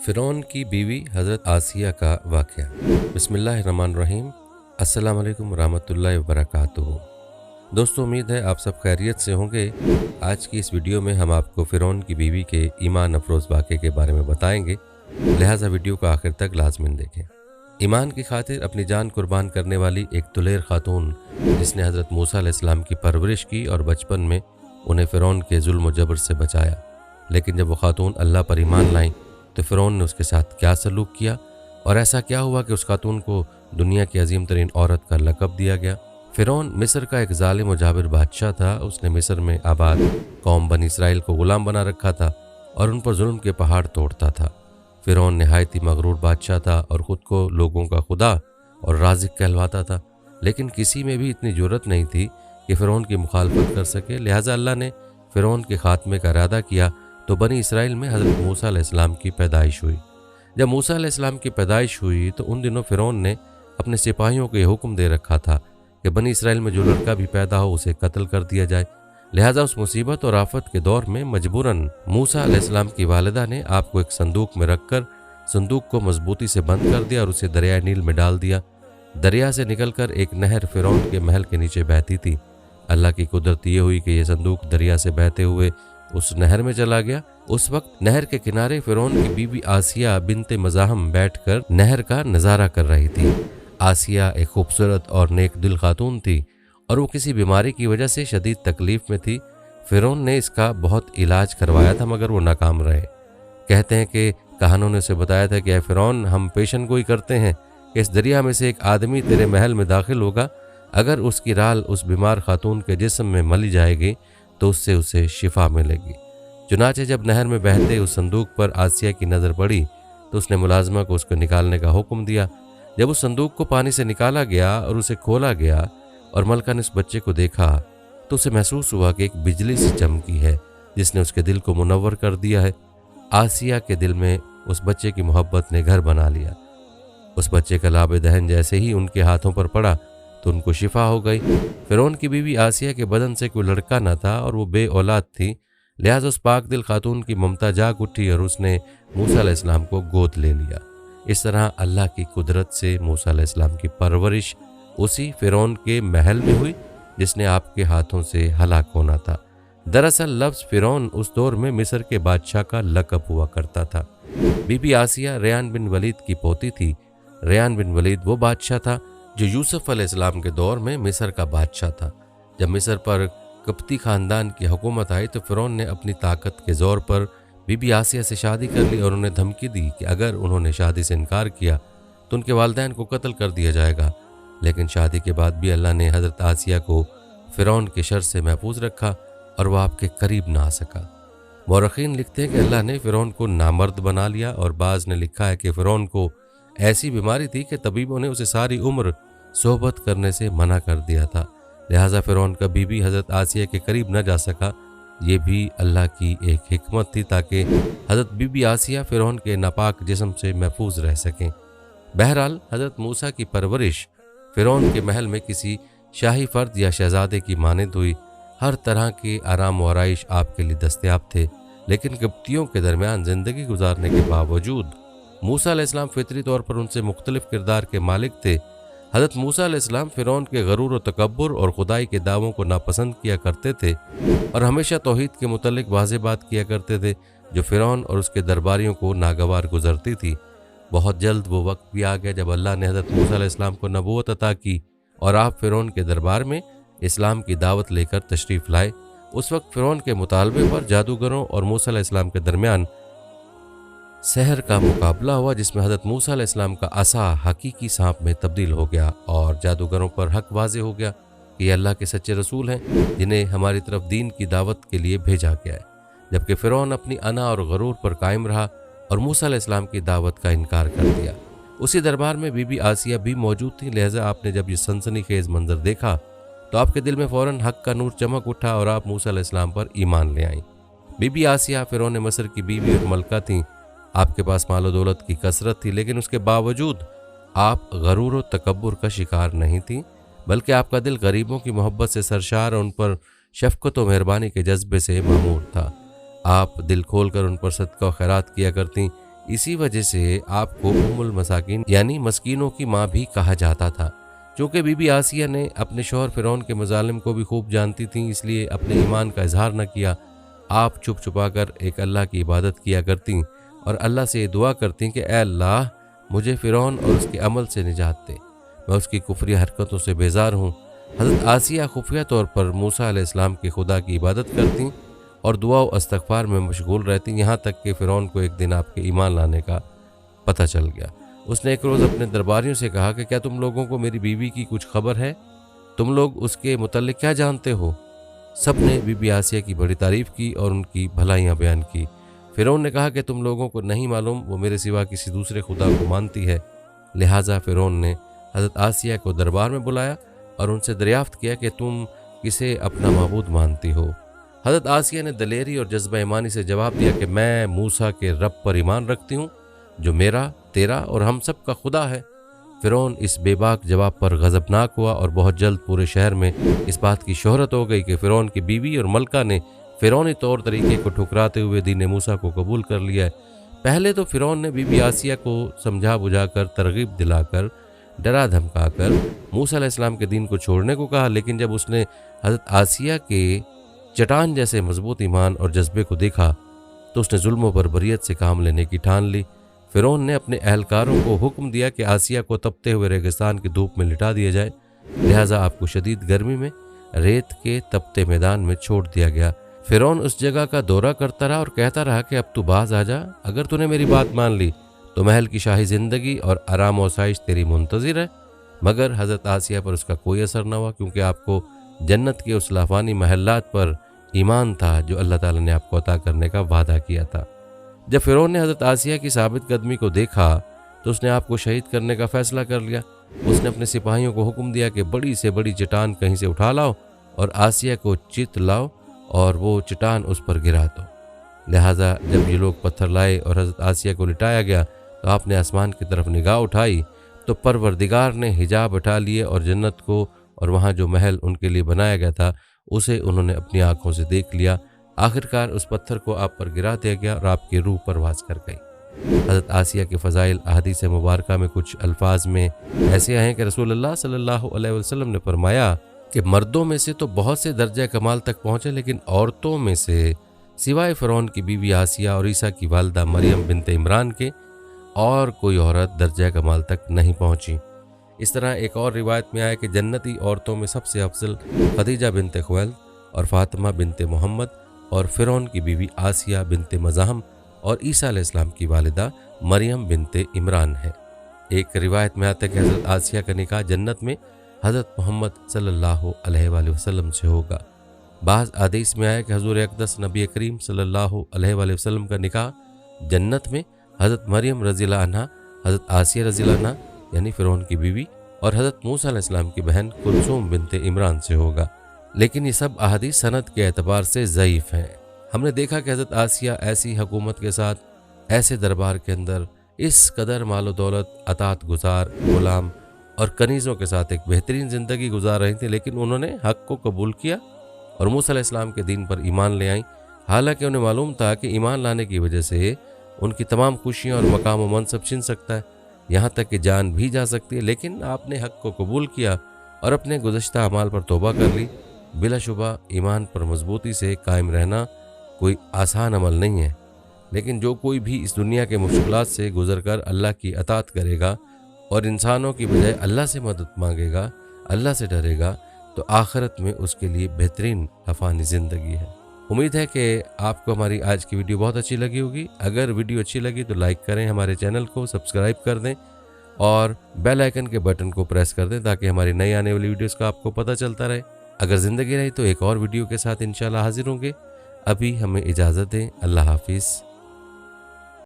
फ़िरौन की बीवी हज़रत आसिया का वाक़या। बिस्मिल्लाहिर्रहमानिर्रहीम। अस्सलाम वालेकुम रहमतुल्लाहि व बरकातुहू। दोस्तों, उम्मीद है आप सब खैरियत से होंगे। आज की इस वीडियो में हम आपको फ़िरौन की बीवी के ईमान अफरोज़ वाक़े के बारे में बताएंगे, लिहाजा वीडियो को आखिर तक लाज़मिन देखें। ईमान की खातिर अपनी जान कुर्बान करने वाली एक दुलेर खातून, जिसने हज़रत मूसा अलैहिस्सलाम की परवरिश की और बचपन में उन्हें फ़िरौन के जुल्म व जबर से बचाया। लेकिन जब वो खातून अल्लाह पर ईमान लाई तो फ़िरौन ने उसके साथ क्या सलूक किया और ऐसा क्या हुआ कि उस खातून को दुनिया की अजीम तरीन औरत का लक़ब दिया गया। फ़िरौन मिस्र का एक ज़ालिम व जाबिर बादशाह था। उसने मिस्र में आबाद कौम बनी इसराइल को ग़ुलाम बना रखा था और उन पर जुल्म के पहाड़ तोड़ता था। फ़िरौन नहायत ही मगरूर बादशाह था और ख़ुद को लोगों का खुदा और राज़िक़ कहलवाता था, लेकिन किसी में भी इतनी जुर्रत नहीं थी कि फ़िरौन की मुखालफत कर सके। लिहाजा अल्लाह ने फ़िरौन के ख़ात्मे का इरादा किया तो बनी इसराइल में हज़रत मूसा अलैहिस्सलाम की पैदाइश हुई। जब मूसा अलैहिस्सलाम की पैदाइश हुई तो उन दिनों फ़िरौन ने अपने सिपाहियों को ये हुक्म दे रखा था कि बनी इसराइल में जो लड़का भी पैदा हो उसे कत्ल कर दिया जाए। लिहाजा उस मुसीबत और आफत के दौर में मजबूरन मूसा अलैहिस्सलाम की वालिदा ने आपको एक संदूक में रखकर संदूक को मजबूती से बंद कर दिया और उसे दरिया नील में डाल दिया। दरिया से निकलकर एक नहर फ़िरौन के महल के नीचे बहती थी। अल्लाह की कुदरत ये हुई कि यह संदूक दरिया से बहते हुए उस नहर में चला गया। उस वक्त नहर के किनारे फ़िरौन की बीवी आसिया बिनते मज़ाहम बैठकर नहर का नज़ारा कर रही थी। आसिया एक खूबसूरत और नेक दिल खातून थी और वो किसी बीमारी की वजह से शदीद तकलीफ़ में थी। फ़िरौन ने इसका बहुत इलाज करवाया था मगर वो नाकाम रहे। कहते हैं कि कहानों ने उसे बताया था कि ऐ फ़िरौन, हम पेशन गोई करते हैं कि इस दरिया में से एक आदमी तेरे महल में दाखिल होगा। अगर उसकी राल उस बीमार खातून के जिस्म में मली जाएगी तो उससे उसे शिफा मिलेगी। चुनाचे जब नहर में बहते उस संदूक पर आसिया की नज़र पड़ी तो उसने मुलाजमा को उसको निकालने का हुक्म दिया। जब उस संदूक को पानी से निकाला गया और उसे खोला गया और मलका ने उस बच्चे को देखा तो उसे महसूस हुआ कि एक बिजली सी चमकी है जिसने उसके दिल को मुनव्वर कर दिया है। आसिया के दिल में उस बच्चे की मोहब्बत ने घर बना लिया। उस बच्चे का लाब दहन जैसे ही उनके हाथों पर पड़ा तो उनको शिफा हो गई। फ़िरौन की बीवी आसिया के बदन से कोई लड़का न था और वो बे औलाद थी। लिहाजा उस पाक दिल खातून की ममता जाग उठी और उसने मूसा अलैहिस्सलाम को गोद ले लिया। इस तरह अल्लाह की कुदरत से मूसा अलैहिस्सलाम की परवरिश उसी फ़िरौन के महल में हुई जिसने आपके हाथों से हलाक होना था। दरअसल लफ्ज़ फ़िरौन उस दौर में मिस्र के बादशाह का लक़ब हुआ करता था। बीबी आसिया रेयान बिन वलीद की पोती थी। रेयान बिन वलीद वो बादशाह था जो यूसुफ अलैहिस्सलाम के दौर में मिस्र का बादशाह था। जब मिस्र पर कप्ती ख़ानदान की हुकूमत आई तो फ़िरौन ने अपनी ताकत के ज़ोर पर बीबी आसिया से शादी कर ली और उन्हें धमकी दी कि अगर उन्होंने शादी से इनकार किया तो उनके वालिदैन को कत्ल कर दिया जाएगा। लेकिन शादी के बाद भी अल्लाह ने हज़रत आसिया को फ़िरौन के शर से महफूज रखा और वह आपके करीब ना आ सका। मौरख़ीन लिखते हैं कि अल्लाह ने फ़िरौन को नामर्द बना लिया और बाज़ ने लिखा है कि फ़िरौन को ऐसी बीमारी थी कि तबीबों ने उसे सारी उम्र सोहबत करने से मना कर दिया था। लिहाजा फ़िरौन कभी भी हज़रत आसिया के करीब न जा सका। ये भी अल्लाह की एक हिकमत थी ताकि हज़रत बीबी आसिया फ़िरौन के नापाक जिस्म से महफूज रह सकें। बहरहाल हज़रत मूसा की परवरिश फ़िरौन के महल में किसी शाही फ़र्द या शहज़ादे की मानद हुई। हर तरह के आराम व आराइश आपके लिए दस्तयाब थे, लेकिन कप्तियों के दरमियान ज़िंदगी गुजारने के बावजूद मूसा अलैहिस्सलाम फ़ितरी तौर पर उनसे मुख्तलिफ किरदार के मालिक थे। हज़रत मूसा अलैहिस्सलाम फ़िरौन के गरूर व तकब्बुर और खुदाई के दावों को नापसंद किया करते थे और हमेशा तौहीद के मुतल्लिक वाज़ेह बात किया करते थे जो फ़िरौन और उसके दरबारियों को नागवार गुजरती थी। बहुत जल्द वो वक्त भी आ गया जब अल्लाह ने हज़रत मूसा अलैहिस्सलाम को नबूवत अता की और आप फ़िरौन के दरबार में इस्लाम की दावत लेकर तशरीफ़ लाए। उस वक्त फ़िरौन के मुतालबे पर जादूगरों और मूसा अलैहिस्सलाम के दरमियान सहर का मुकाबला हुआ जिसमें हज़रत मूसा अलैहिस्सलाम का असा हकीकी सांप में तब्दील हो गया और जादूगरों पर हक वाज़े हो गया कि ये अल्लाह के सच्चे रसूल हैं जिन्हें हमारी तरफ दीन की दावत के लिए भेजा गया है। जबकि फ़िरौन अपनी अना और गरूर पर कायम रहा और मूसा अलैहिस्सलाम की दावत का इनकार कर दिया। उसी दरबार में बीबी आसिया भी मौजूद थी। लिहाजा आपने जब ये सनसनीखेज़ मंजर देखा तो आपके दिल में फ़ौरन हक का नूर चमक उठा और आप मूसा अलैहिस्सलाम पर ईमान ले आईं। बीबी आसिया फ़िरौन मिस्र की बीवी और मलका थीं। आपके पास मालो दौलत की कसरत थी, लेकिन उसके बावजूद आप गरूर व तकब्बुर का शिकार नहीं थी, बल्कि आपका दिल गरीबों की मोहब्बत से सरशार और उन पर शफ़क़त व मेहरबानी के जज्बे से मामूर था। आप दिल खोल कर उन पर सदका व खैरात किया करती, اسی وجہ سے آپ کو ام المساکین یعنی مسکینوں کی ماں بھی کہا جاتا تھا۔ چونکہ بی بی آسیہ نے اپنے شوہر فرعون کے مظالم کو بھی خوب جانتی تھیں، اس لیے اپنے ایمان کا اظہار نہ کیا۔ آپ چھپ چھپا کر ایک اللہ کی عبادت کیا کرتیں اور اللہ سے یہ دعا کرتیں کہ اے اللہ مجھے فرعون اور اس کے عمل سے نجات دے، میں اس کی کفری حرکتوں سے بیزار ہوں۔ حضرت آسیہ خفیہ طور پر موسیٰ علیہ السلام کی خدا کی عبادت کرتیں اور دعا و استغفار میں مشغول رہتیں، یہاں تک کہ فرعون کو ایک دن آپ کے ایمان لانے کا پتہ چل گیا۔ اس نے ایک روز اپنے درباریوں سے کہا کہ کیا تم لوگوں کو میری بیوی کی کچھ خبر ہے؟ تم لوگ اس کے متعلق کیا جانتے ہو؟ سب نے بی بی آسیہ کی بڑی تعریف کی اور ان کی بھلائیاں بیان کی۔ فرعون نے کہا کہ تم لوگوں کو نہیں معلوم وہ میرے سوا کسی دوسرے خدا کو مانتی ہے۔ لہٰذا فرعون نے حضرت آسیہ کو دربار میں بلایا اور ان سے دریافت کیا کہ تم کسے اپنا معبود مانتی ہو؟ حضرت آسیہ نے دلیری اور جذبہ ایمانی سے جواب دیا کہ میں موسیٰ کے رب پر ایمان رکھتی ہوں جو میرا، تیرا اور ہم سب کا خدا ہے۔ فرعون اس بے باک جواب پر غضبناک ہوا اور بہت جلد پورے شہر میں اس بات کی شہرت ہو گئی کہ فرعون کی بیوی اور ملکہ نے فرعونی طور طریقے کو ٹھکراتے ہوئے دین موسیٰ کو قبول کر لیا ہے۔ پہلے تو فرعون نے بی بی آسیہ کو سمجھا بجھا کر، ترغیب دلا کر، ڈرا دھمکا کر موسیٰ علیہ السلام کے دین کو چھوڑنے کو کہا، لیکن جب اس نے حضرت آسیہ کے چٹان جیسے مضبوط ایمان اور جذبے کو دیکھا تو اس نے ظلم و بربریت سے کام لینے کی ٹھان لی۔ فرعون نے اپنے اہلکاروں کو حکم دیا کہ آسیہ کو تپتے ہوئے ریگستان کی دھوپ میں لٹا دیا جائے، لہٰذا آپ کو شدید گرمی میں ریت کے تپتے میدان میں چھوڑ دیا گیا۔ فرعون اس جگہ کا دورہ کرتا رہا اور کہتا رہا کہ اب تو باز آ جا، اگر تو نے میری بات مان لی تو محل کی شاہی زندگی اور آرام و آسائش تیری منتظر ہے۔ مگر حضرت آسیہ پر اس کا کوئی اثر نہ ہوا، کیونکہ آپ کو جنت کے اس لافانی محلات پر ایمان تھا جو اللہ تعالیٰ نے آپ کو عطا کرنے کا وعدہ کیا تھا۔ جب فرعون نے حضرت آسیہ کی ثابت قدمی کو دیکھا تو اس نے آپ کو شہید کرنے کا فیصلہ کر لیا۔ اس نے اپنے سپاہیوں کو حکم دیا کہ بڑی سے بڑی چٹان کہیں سے اٹھا لاؤ اور آسیہ کو چیت لاؤ اور وہ چٹان اس پر گرا دو۔ لہٰذا جب یہ لوگ پتھر لائے اور حضرت آسیہ کو لٹایا گیا تو آپ نے آسمان کی طرف نگاہ اٹھائی تو پروردگار نے حجاب ہٹا لیے اور جنت کو اور وہاں جو محل ان کے لیے بنایا گیا تھا اسے انہوں نے اپنی آنکھوں سے دیکھ لیا۔ آخرکار اس پتھر کو آپ پر گرا دیا گیا اور آپ کی روح پرواز کر گئی۔ حضرت آسیہ کے فضائل احادیث مبارکہ میں کچھ الفاظ میں ایسے ہیں کہ رسول اللہ صلی اللہ علیہ وسلم نے فرمایا کہ مردوں میں سے تو بہت سے درجہ کمال تک پہنچے، لیکن عورتوں میں سے سوائے فرعون کی بیوی آسیہ اور عیسیٰ کی والدہ مریم بنت عمران کے اور کوئی عورت درجہ کمال تک نہیں پہنچی۔ اس طرح ایک اور روایت میں آیا کہ جنتی عورتوں میں سب سے افضل خدیجہ بنت خویلد اور فاطمہ بنت محمد اور فرعون کی بیوی آسیہ بنت مزاحم اور عیسیٰ علیہ السلام کی والدہ مریم بنت عمران ہے۔ ایک روایت میں آتا ہے کہ حضرت آسیہ کا نکاح جنت میں حضرت محمد صلی اللہ علیہ وآلہ وسلم سے ہوگا۔ بعض حدیث میں آیا کہ حضور اقدس نبی کریم صلی اللہ علیہ وآلہ وسلم کا نکاح جنت میں حضرت مریم رضی اللہ عنہ، حضرت آسیہ رضی اللہ عنہ یعنی فرعون کی بیوی اور حضرت موسیٰ علیہ السلام کی بہن کلثوم بنت عمران سے ہوگا، لیکن یہ سب احادیث سند کے اعتبار سے ضعیف ہیں۔ ہم نے دیکھا کہ حضرت آسیہ ایسی حکومت کے ساتھ، ایسے دربار کے اندر اس قدر مال و دولت، اطاعت گزار، غلام اور کنیزوں کے ساتھ ایک بہترین زندگی گزار رہی تھیں، لیکن انہوں نے حق کو قبول کیا اور موسیٰ علیہ السلام کے دین پر ایمان لے آئیں، حالانکہ انہیں معلوم تھا کہ ایمان لانے کی وجہ سے ان کی تمام خوشیاں اور مقام و منصب چھن سکتا ہے، یہاں تک کہ جان بھی جا سکتی ہے، لیکن آپ نے حق کو قبول کیا اور اپنے گزشتہ اعمال پر توبہ کر لی۔ بلا شبہ ایمان پر مضبوطی سے قائم رہنا کوئی آسان عمل نہیں ہے، لیکن جو کوئی بھی اس دنیا کے مشکلات سے گزر کر اللہ کی اطاعت کرے گا اور انسانوں کی بجائے اللہ سے مدد مانگے گا، اللہ سے ڈرے گا، تو آخرت میں اس کے لیے بہترین افانی زندگی ہے۔ امید ہے کہ آپ کو ہماری آج کی ویڈیو بہت اچھی لگی ہوگی۔ اگر ویڈیو اچھی لگی تو لائک کریں، ہمارے چینل کو سبسکرائب کر دیں اور بیل آئیکن کے بٹن کو پریس کر دیں تاکہ ہماری نئی آنے والی ویڈیوز کا آپ کو پتہ چلتا رہے۔ اگر زندگی رہی تو ایک اور ویڈیو کے ساتھ انشاءاللہ حاضر ہوں گے۔ ابھی ہمیں اجازت دیں، اللہ حافظ۔